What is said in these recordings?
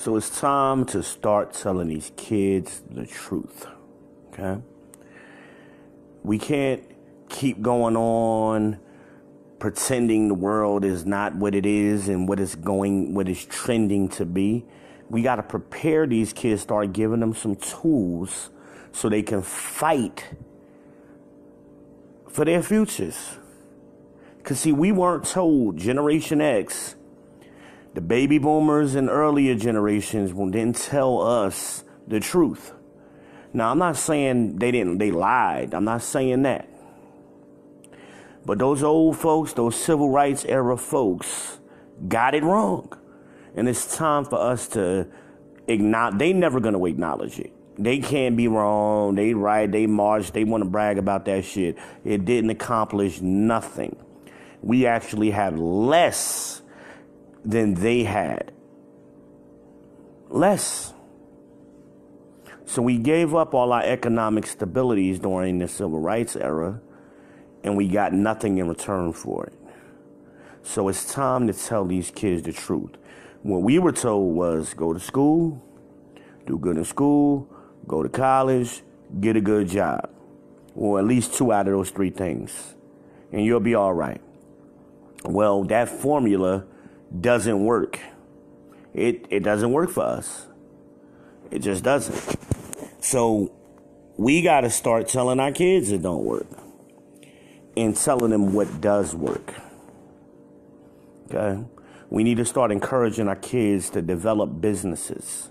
So it's time to start telling these kids the truth, okay? We can't keep going on pretending the world is not what it is and what it's trending to be. We got to prepare these kids, start giving them some tools so they can fight for their futures. Because, see, we weren't told, Generation X, the baby boomers and earlier generations didn't tell us the truth. Now, I'm not saying they lied. I'm not saying that. But those old folks, those civil rights era folks, got it wrong. And it's time for us to acknowledge. They never going to acknowledge it. They can't be wrong. They right. They marched. They want to brag about that shit. It didn't accomplish nothing. We actually have less than they had. Less. So we gave up all our economic stabilities during the civil rights era, and we got nothing in return for it. So it's time to tell these kids the truth. What we were told was go to school, do good in school, go to college, get a good job. Or at least 2 out of those 3 things. And you'll be all right. Well, that formula doesn't work. It doesn't work for us. It just doesn't. So we got to start telling our kids it don't work and telling them what does work. Okay? We need to start encouraging our kids to develop businesses.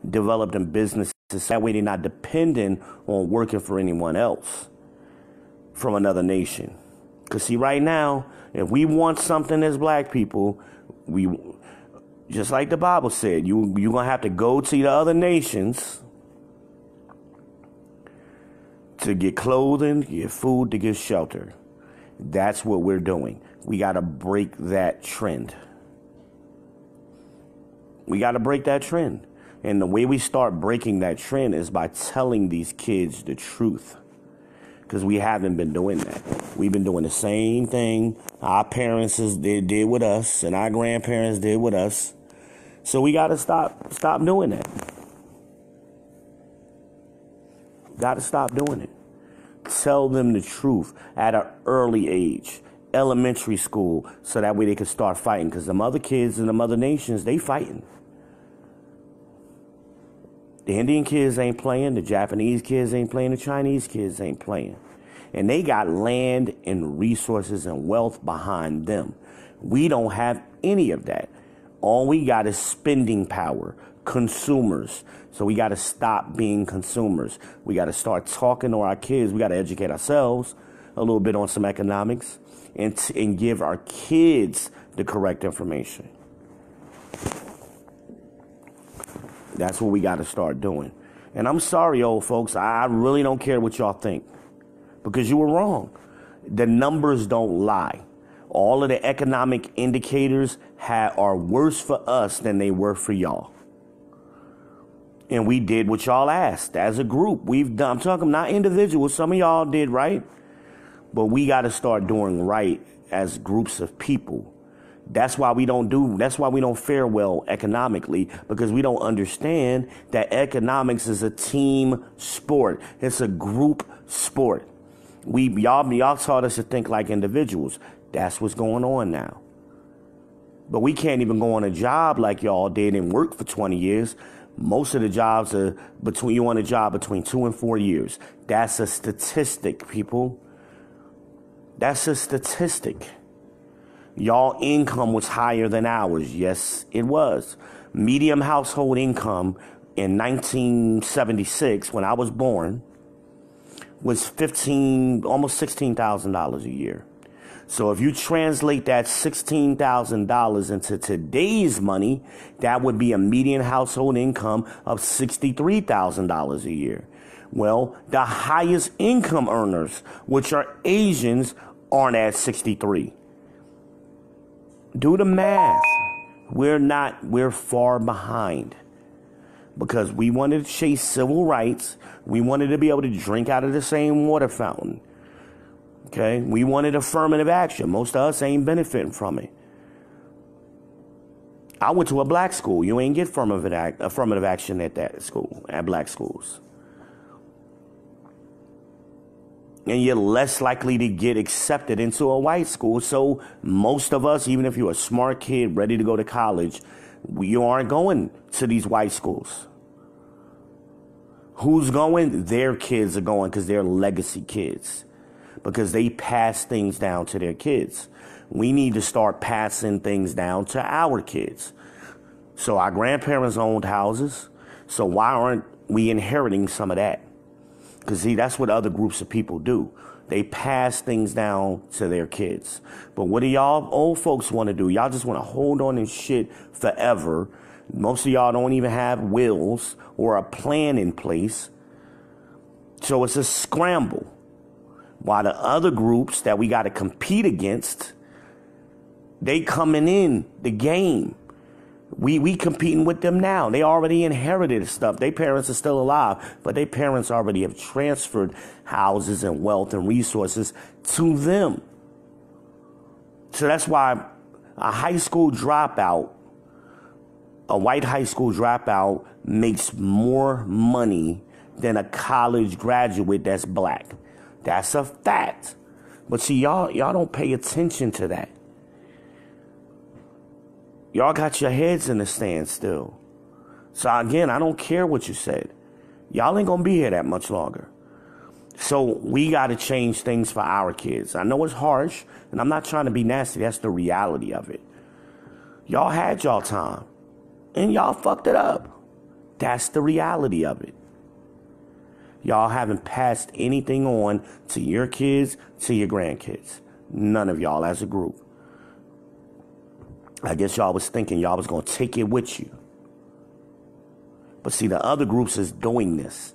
Develop them businesses. That way they're not dependent on working for anyone else from another nation. Because, see, right now, if we want something as black people, we, just like the Bible said, you're going to have to go to the other nations to get clothing, to get food, to get shelter. That's what we're doing. We got to break that trend. We got to break that trend. And the way we start breaking that trend is by telling these kids the truth. Because we haven't been doing that. We've been doing the same thing our parents did with us and our grandparents did with us. So we got to stop doing that. Got to stop doing it. Tell them the truth at an early age, elementary school, so that way they can start fighting. Because the other kids in the other nations, they fighting. The Indian kids ain't playing. The Japanese kids ain't playing. The Chinese kids ain't playing. And they got land and resources and wealth behind them. We don't have any of that. All we got is spending power, consumers. So we got to stop being consumers. We got to start talking to our kids. We got to educate ourselves a little bit on some economics and give our kids the correct information. That's what we got to start doing. And I'm sorry, old folks. I really don't care what y'all think. Because you were wrong. The numbers don't lie. All of the economic indicators are worse for us than they were for y'all. And we did what y'all asked as a group. I'm talking not individuals. Some of y'all did right. But we got to start doing right as groups of people. That's why we don't fare well economically, because we don't understand that economics is a team sport. It's a group sport. Y'all taught us to think like individuals. That's what's going on now. But we can't even go on a job like y'all did and work for 20 years. Most of the jobs are you on a job between 2 and 4 years. That's a statistic, people. That's a statistic. Y'all income was higher than ours. Yes, it was. Median household income in 1976, when I was born, was almost $16,000 a year. So if you translate that $16,000 into today's money, that would be a median household income of $63,000 a year. Well, the highest income earners, which are Asians, aren't at 63. Do the math. We're far behind. Because we wanted to chase civil rights. We wanted to be able to drink out of the same water fountain. Okay? We wanted affirmative action. Most of us ain't benefiting from it. I went to a black school. You ain't get affirmative action at that school, at black schools. And you're less likely to get accepted into a white school. So most of us, even if you're a smart kid ready to go to college, you aren't going to these white schools. Who's going? Their kids are going because they're legacy kids. Because they pass things down to their kids. We need to start passing things down to our kids. So our grandparents owned houses. So why aren't we inheriting some of that? Because, see, that's what other groups of people do. They pass things down to their kids. But what do y'all old folks want to do? Y'all just want to hold on and shit forever. Most of y'all don't even have wills or a plan in place. So it's a scramble. While the other groups that we got to compete against, they coming in the game. We competing with them now. They already inherited stuff. Their parents are still alive, but their parents already have transferred houses and wealth and resources to them. So that's why a high school dropout, a white high school dropout, makes more money than a college graduate that's black. That's a fact. But see, y'all don't pay attention to that. Y'all got your heads in the stand still. So again, I don't care what you said. Y'all ain't gonna be here that much longer. So we gotta change things for our kids. I know it's harsh, and I'm not trying to be nasty. That's the reality of it. Y'all had y'all time, and y'all fucked it up. That's the reality of it. Y'all haven't passed anything on to your kids, to your grandkids. None of y'all as a group. I guess y'all was thinking y'all was going to take it with you. But see, the other groups is doing this.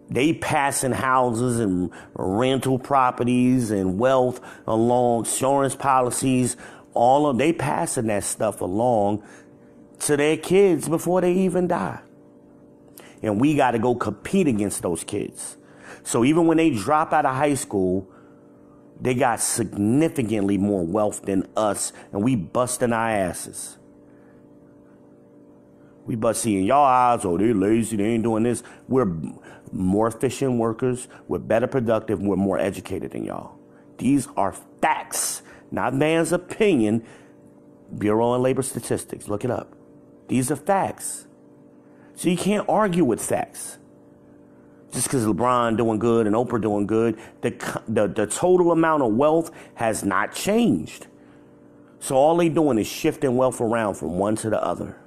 They passing houses and rental properties and wealth along, insurance policies, they passing that stuff along to their kids before they even die. And we got to go compete against those kids. So even when they drop out of high school, they got significantly more wealth than us, and we busting our asses. We busting y'all eyes, oh, they're lazy, they ain't doing this. We're more efficient workers, we're better productive, we're more educated than y'all. These are facts, not man's opinion. Bureau of Labor Statistics, look it up. These are facts. So you can't argue with facts. Just because LeBron doing good and Oprah doing good, the total amount of wealth has not changed. So all they doing is shifting wealth around from one to the other.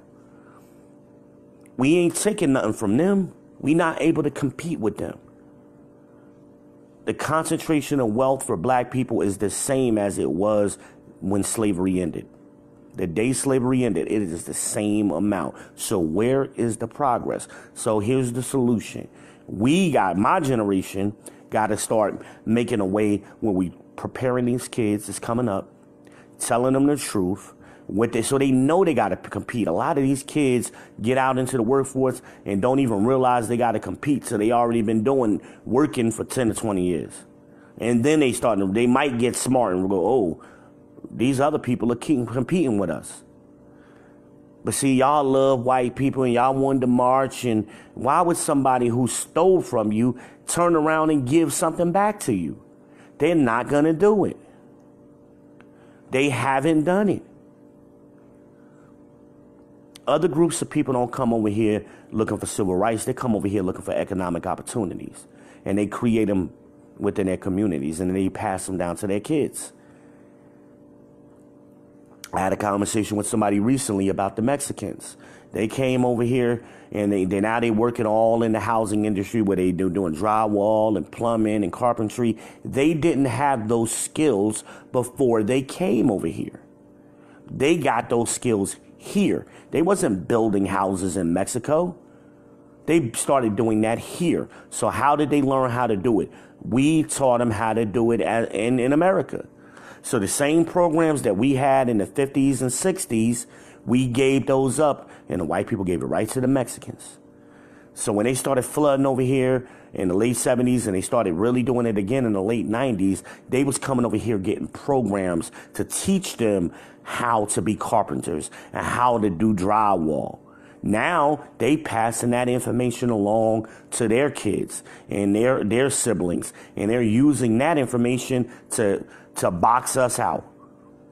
We ain't taking nothing from them. We not able to compete with them. The concentration of wealth for black people is the same as it was when slavery ended. The day slavery ended, it is the same amount. So where is the progress? So here's the solution. My generation got to start making a way when we preparing these kids that's coming up, telling them the truth, so they know they got to compete. A lot of these kids get out into the workforce and don't even realize they got to compete. So they already been working for 10 to 20 years. And then they might get smart and go, oh, these other people are competing with us. But see, y'all love white people and y'all wanted to march. And why would somebody who stole from you turn around and give something back to you? They're not going to do it. They haven't done it. Other groups of people don't come over here looking for civil rights. They come over here looking for economic opportunities. And they create them within their communities and they pass them down to their kids. I had a conversation with somebody recently about the Mexicans. They came over here and they working all in the housing industry where they're doing drywall and plumbing and carpentry. They didn't have those skills before they came over here. They got those skills here. They wasn't building houses in Mexico. They started doing that here. So how did they learn how to do it? We taught them how to do it in America. So the same programs that we had in the 50s and 60s, we gave those up, and the white people gave it right to the Mexicans. So when they started flooding over here in the late 70s and they started really doing it again in the late 90s, they was coming over here getting programs to teach them how to be carpenters and how to do drywall. Now they passing that information along to their kids and their siblings, and they're using that information to box us out.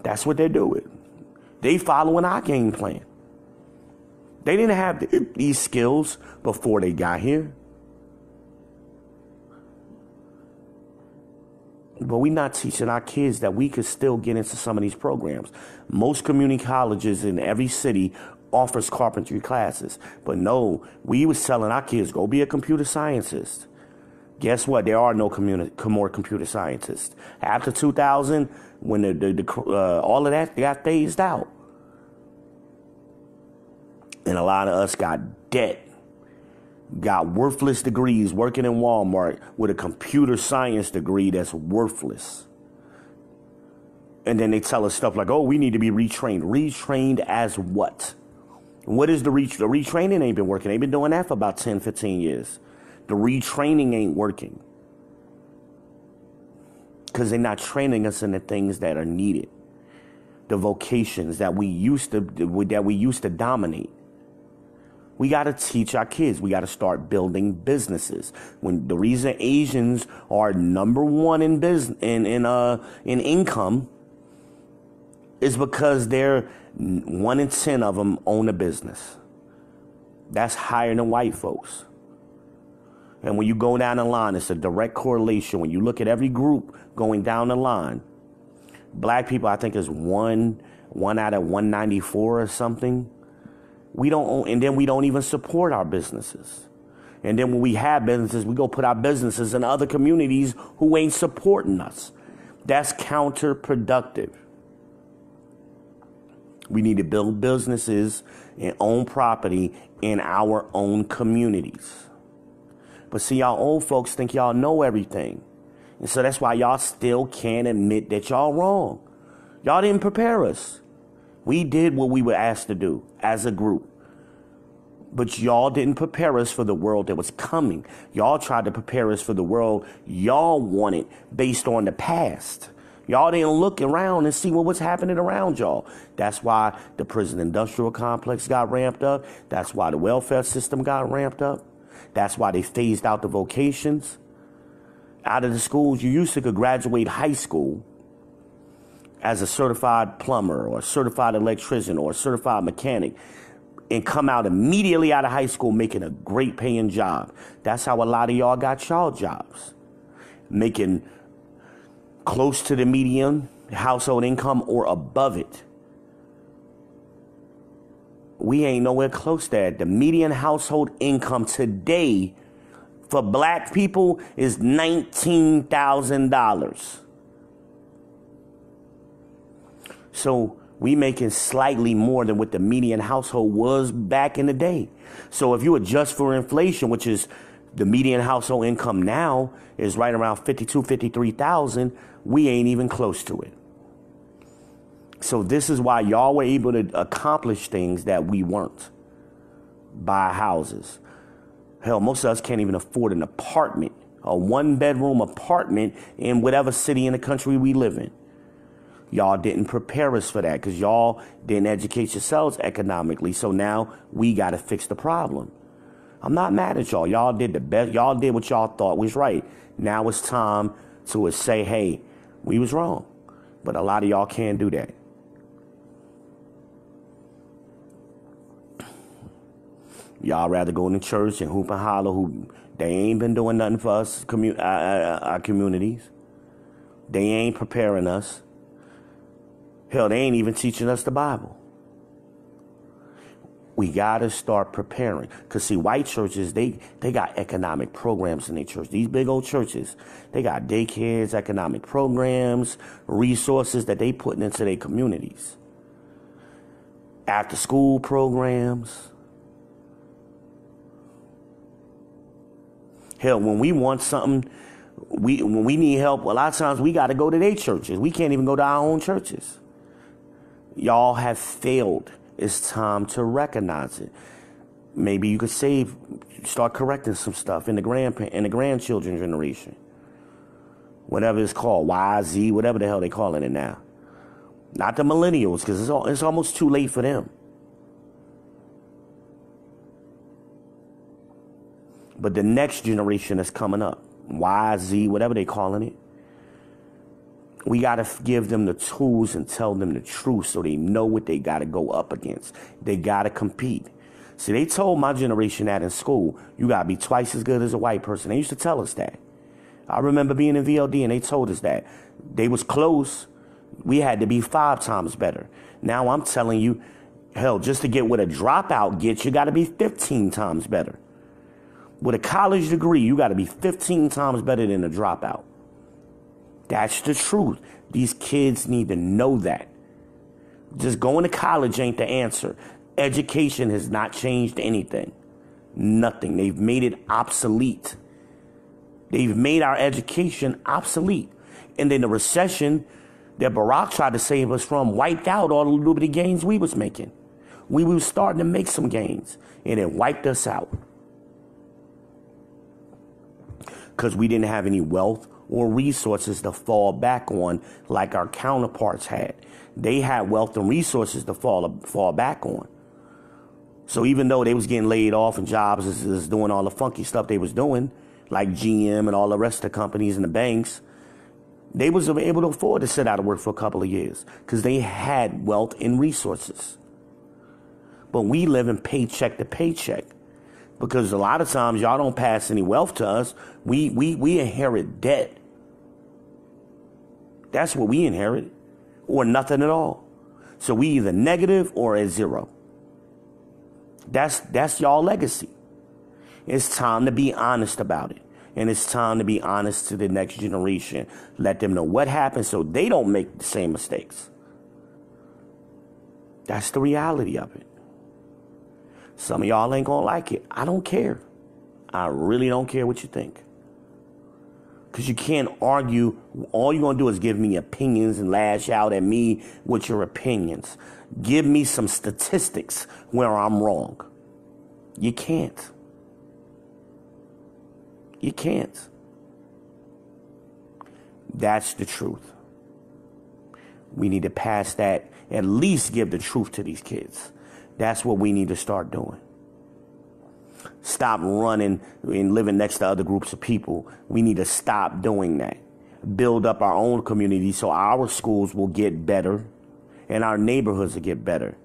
That's what they're doing. They following our game plan. They didn't have these skills before they got here. But we're not teaching our kids that we could still get into some of these programs. Most community colleges in every city offers carpentry classes. But no, we was telling our kids, go be a computer scientist. Guess what? There are no more computer scientists. After 2000, when all of that got phased out, and a lot of us got debt, got worthless degrees working in Walmart with a computer science degree that's worthless. And then they tell us stuff like, oh, we need to be retrained. Retrained as what? What is the retraining ain't been working. They've been doing that for about 10, 15 years. The retraining ain't working. Because they're not training us in the things that are needed. The vocations that we used to dominate. We got to teach our kids. We got to start building businesses. When the reason Asians are number one in business in income is because they're 1 in 10 of them own a business. That's higher than white folks. And when you go down the line, it's a direct correlation. When you look at every group going down the line, black people, I think, is one out of 194 or something. We don't own, and then we don't even support our businesses. And then when we have businesses, we go put our businesses in other communities who ain't supporting us. That's counterproductive. We need to build businesses and own property in our own communities. But see, y'all old folks think y'all know everything. And so that's why y'all still can't admit that y'all wrong. Y'all didn't prepare us. We did what we were asked to do as a group. But y'all didn't prepare us for the world that was coming. Y'all tried to prepare us for the world y'all wanted based on the past. Y'all didn't look around and see what was happening around y'all. That's why the prison industrial complex got ramped up. That's why the welfare system got ramped up. That's why they phased out the vocations. Out of the schools, you used to could graduate high school as a certified plumber or a certified electrician or a certified mechanic and come out immediately out of high school making a great paying job. That's how a lot of y'all got y'all jobs. Making close to the median household income or above it. We ain't nowhere close to that. The median household income today for black people is $19,000. So we making slightly more than what the median household was back in the day. So if you adjust for inflation, which is the median household income now is right around 52, 53,000, we ain't even close to it. So this is why y'all were able to accomplish things that we weren't. Buy houses. Hell, most of us can't even afford an apartment, a 1-bedroom apartment in whatever city in the country we live in. Y'all didn't prepare us for that because y'all didn't educate yourselves economically. So now we got to fix the problem. I'm not mad at y'all. Y'all did the best. Y'all did what y'all thought was right. Now it's time to say, hey, we was wrong. But a lot of y'all can't do that. Y'all rather go to church and hoop and holler. They ain't been doing nothing for us, our communities. They ain't preparing us. Hell, they ain't even teaching us the Bible. We got to start preparing. Because, see, white churches, they got economic programs in their church. These big old churches, they got daycares, economic programs, resources that they putting into their communities. After school programs. Hell, when we want something, when we need help, a lot of times we got to go to their churches. We can't even go to our own churches. Y'all have failed. It's time to recognize it. Maybe you could start correcting some stuff in the grandchildren generation. Whatever it's called, Y, Z, whatever the hell they calling it now. Not the millennials, because it's almost too late for them. But the next generation that's coming up, Y, Z, whatever they calling it, we got to give them the tools and tell them the truth so they know what they got to go up against. They got to compete. See, they told my generation that in school, you got to be twice as good as a white person. They used to tell us that. I remember being in VLD and they told us that. They was close. We had to be 5 times better. Now I'm telling you, hell, just to get what a dropout gets, you got to be 15 times better. With a college degree, you got to be 15 times better than a dropout. That's the truth. These kids need to know that. Just going to college ain't the answer. Education has not changed anything. Nothing. They've made it obsolete. They've made our education obsolete. And then the recession that Barack tried to save us from wiped out all the little bitty gains we was making. We were starting to make some gains, and it wiped us out. Because we didn't have any wealth or resources to fall back on like our counterparts had. They had wealth and resources to fall back on. So even though they was getting laid off and jobs is doing all the funky stuff they was doing, like GM and all the rest of the companies and the banks, they was able to afford to sit out of work for a couple of years because they had wealth and resources. But we live in paycheck to paycheck. Because a lot of times y'all don't pass any wealth to us. We inherit debt. That's what we inherit. Or nothing at all. So we either negative or at zero. That's y'all legacy. It's time to be honest about it. And it's time to be honest to the next generation. Let them know what happened so they don't make the same mistakes. That's the reality of it. Some of y'all ain't gonna like it. I don't care. I really don't care what you think. Because you can't argue. All you're gonna do is give me opinions and lash out at me with your opinions. Give me some statistics where I'm wrong. You can't. You can't. That's the truth. We need to pass that, at least give the truth to these kids. That's what we need to start doing. Stop running and living next to other groups of people. We need to stop doing that. Build up our own community so our schools will get better and our neighborhoods will get better.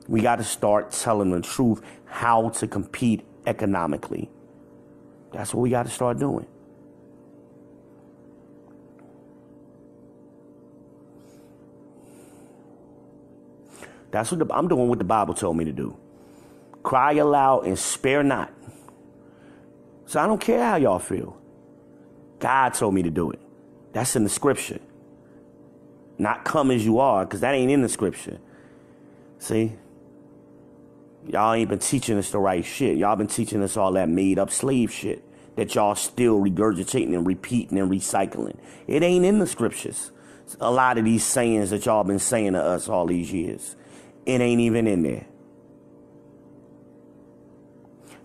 We got to start telling the truth how to compete economically. That's what we got to start doing. That's what I'm doing what the Bible told me to do. Cry aloud and spare not. So I don't care how y'all feel. God told me to do it. That's in the scripture. Not come as you are, because that ain't in the scripture. See? Y'all ain't been teaching us the right shit. Y'all been teaching us all that made up slave shit that y'all still regurgitating and repeating and recycling. It ain't in the scriptures. A lot of these sayings that y'all been saying to us all these years. It ain't even in there.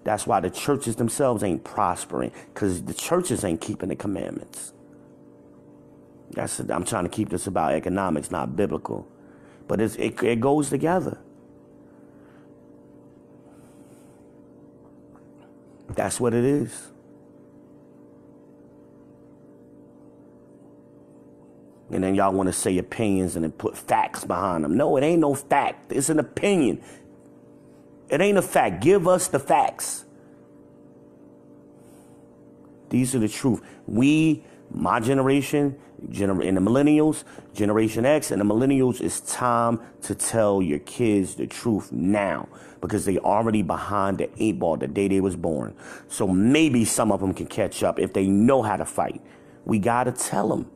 That's why the churches themselves ain't prospering, because the churches ain't keeping the commandments. I'm trying to keep this about economics, not biblical. But it goes together. That's what it is. And then y'all want to say opinions and then put facts behind them. No, it ain't no fact. It's an opinion. It ain't a fact. Give us the facts. These are the truth. We, my generation, and the millennials, Generation X and the millennials, it's time to tell your kids the truth now. Because they already behind the 8 ball the day they was born. So maybe some of them can catch up if they know how to fight. We got to tell them.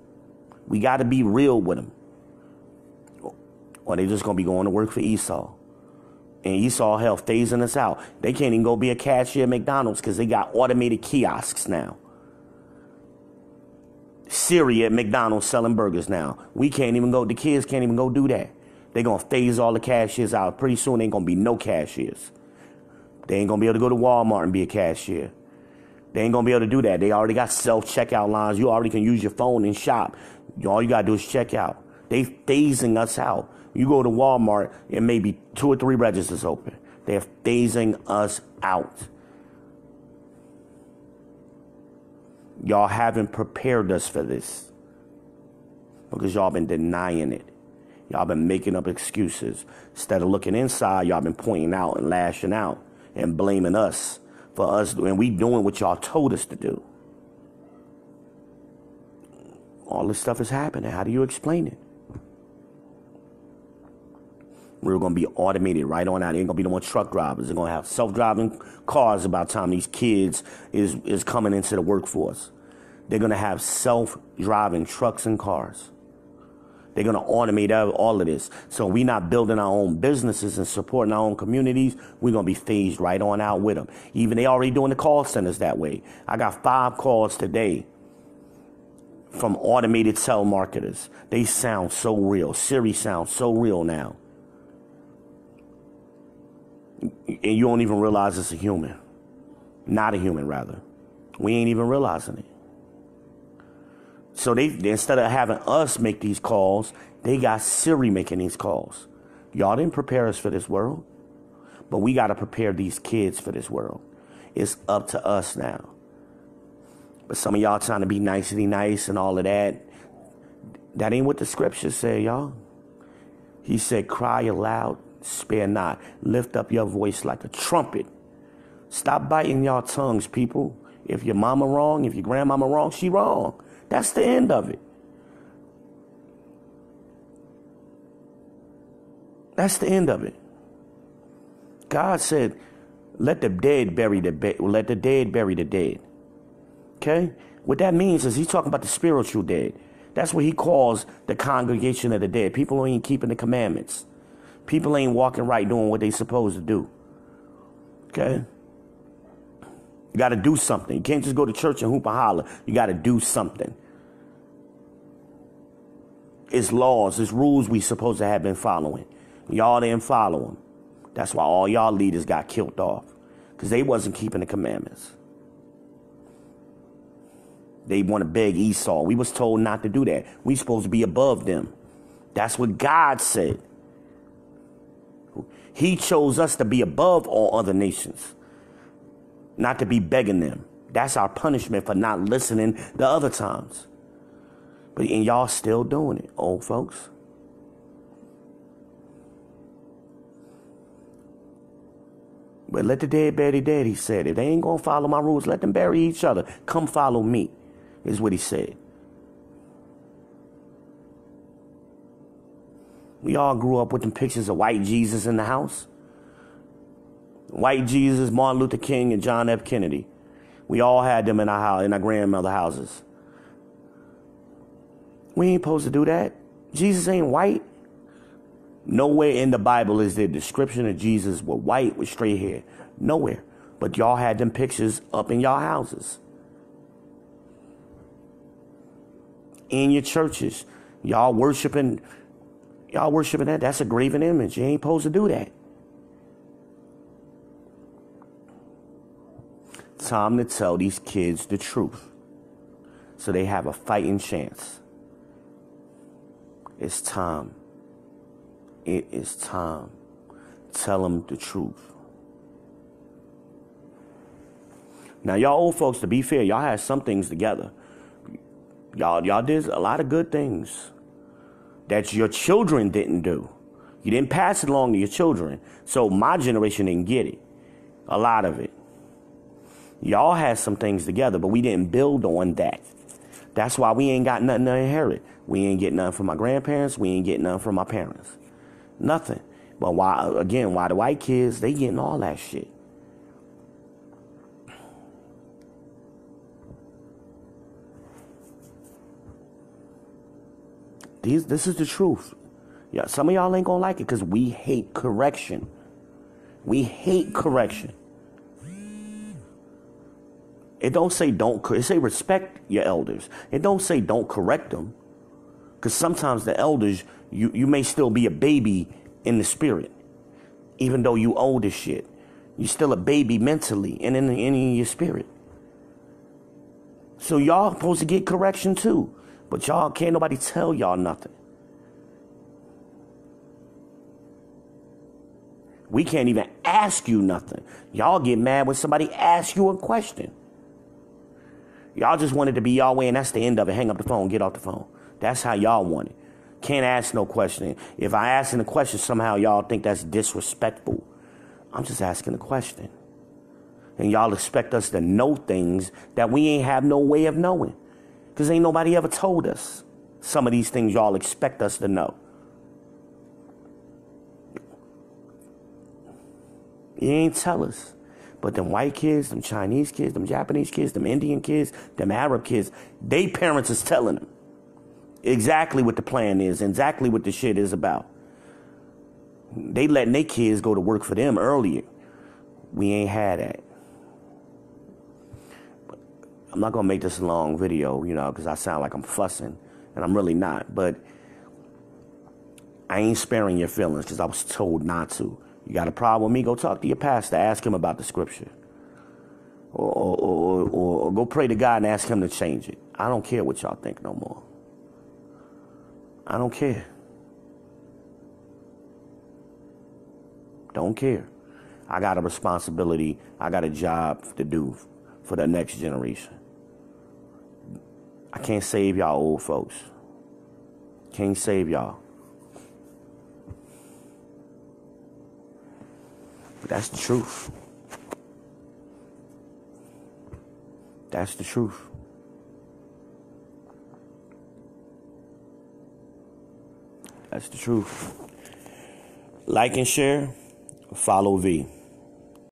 We got to be real with them. Or they just going to be going to work for Esau. And Esau, hell, phasing us out. They can't even go be a cashier at McDonald's because they got automated kiosks now. Siri at McDonald's selling burgers now. We can't even go, the kids can't even go do that. They're going to phase all the cashiers out. Pretty soon, ain't going to be no cashiers. They ain't going to be able to go to Walmart and be a cashier. They ain't going to be able to do that. They already got self-checkout lines. You already can use your phone and shop. All you got to do is check out. They phasing us out. You go to Walmart, and maybe 2 or 3 registers open. They're phasing us out. Y'all haven't prepared us for this because y'all been denying it. Y'all been making up excuses. Instead of looking inside, y'all been pointing out and lashing out and blaming us for us. And we doing what y'all told us to do. All this stuff is happening. How do you explain it? We're going to be automated right on out. Ain't going to be no more truck drivers. They're going to have self-driving cars about the time these kids is coming into the workforce. They're going to have self-driving trucks and cars. They're going to automate all of this. So we're not building our own businesses and supporting our own communities. We're going to be phased right on out with them. Even they already doing the call centers that way. I got 5 calls today from automated telemarketers. They sound so real. Siri sounds so real now. And you don't even realize it's a human. Not a human, rather. We ain't even realizing it. So they instead of having us make these calls, they got Siri making these calls. Y'all didn't prepare us for this world. But we got to prepare these kids for this world. It's up to us now. But some of y'all trying to be nicety nice and all of that. That ain't what the scriptures say, y'all. He said, cry aloud, spare not. Lift up your voice like a trumpet. Stop biting y'all tongues, people. If your mama wrong, if your grandmama wrong, she wrong. That's the end of it. That's the end of it. God said, let the dead bury the dead. Let the dead bury the dead. Okay? What that means is he's talking about the spiritual dead. That's what he calls the congregation of the dead. People who ain't keeping the commandments. People ain't walking right doing what they supposed to do. Okay? You got to do something. You can't just go to church and hoop and holler. You got to do something. It's laws, it's rules we supposed to have been following. Y'all didn't follow them. That's why all y'all leaders got killed off. Because they wasn't keeping the commandments. They want to beg Esau. We was told not to do that. We supposed to be above them. That's what God said. He chose us to be above all other nations. Not to be begging them. That's our punishment for not listening the other times. And y'all still doing it, old folks. But let the dead bury the dead, he said. If they ain't going to follow my rules, let them bury each other. Come follow me, is what he said. We all grew up with them pictures of white Jesus in the house. White Jesus, Martin Luther King, and John F. Kennedy. We all had them in our house, in our grandmother houses. We ain't supposed to do that. Jesus ain't white. Nowhere in the Bible is there a description of Jesus with white with straight hair. Nowhere. But y'all had them pictures up in y'all houses. In your churches. Y'all worshiping that. That's a graven image. You ain't supposed to do that. Time to tell these kids the truth. So they have a fighting chance. It's time. It is time. Tell them the truth. Now, y'all old folks, to be fair, y'all had some things together. Y'all did a lot of good things that your children didn't do. You didn't pass it along to your children. So my generation didn't get it. A lot of it. Y'all had some things together, but we didn't build on that. That's why we ain't got nothing to inherit. We ain't getting nothing from my grandparents. We ain't getting nothing from my parents. Nothing. But why the white kids, they getting all that shit. This is the truth. Yeah, some of y'all ain't gonna like it because we hate correction. We hate correction. It don't say it say respect your elders. It don't say don't correct them. Because sometimes the elders, You may still be a baby in the spirit, even though you old as shit. You're still a baby mentally and in your spirit. So y'all supposed to get correction too. But y'all can't nobody tell y'all nothing. We can't even ask you nothing. Y'all get mad when somebody asks you a question. Y'all just want it to be y'all way, and that's the end of it. Hang up the phone, get off the phone. That's how y'all want it. Can't ask no question. If I ask a question, somehow y'all think that's disrespectful. I'm just asking a question. And y'all expect us to know things that we ain't have no way of knowing. Because ain't nobody ever told us some of these things y'all expect us to know. You ain't tell us. But them white kids, them Chinese kids, them Japanese kids, them Indian kids, them Arab kids, they parents is telling them exactly what the plan is, exactly what the shit is about. They letting their kids go to work for them earlier. We ain't had that. But I'm not going to make this a long video, because I sound like I'm fussing, and I'm really not. But I ain't sparing your feelings because I was told not to. You got a problem with me? Go talk to your pastor. Ask him about the scripture. Or go pray to God and ask him to change it. I don't care what y'all think no more. I don't care. Don't care. I got a responsibility. I got a job to do for the next generation. I can't save y'all old folks. Can't save y'all. But that's the truth. That's the truth. That's the truth. Like and share. Follow V.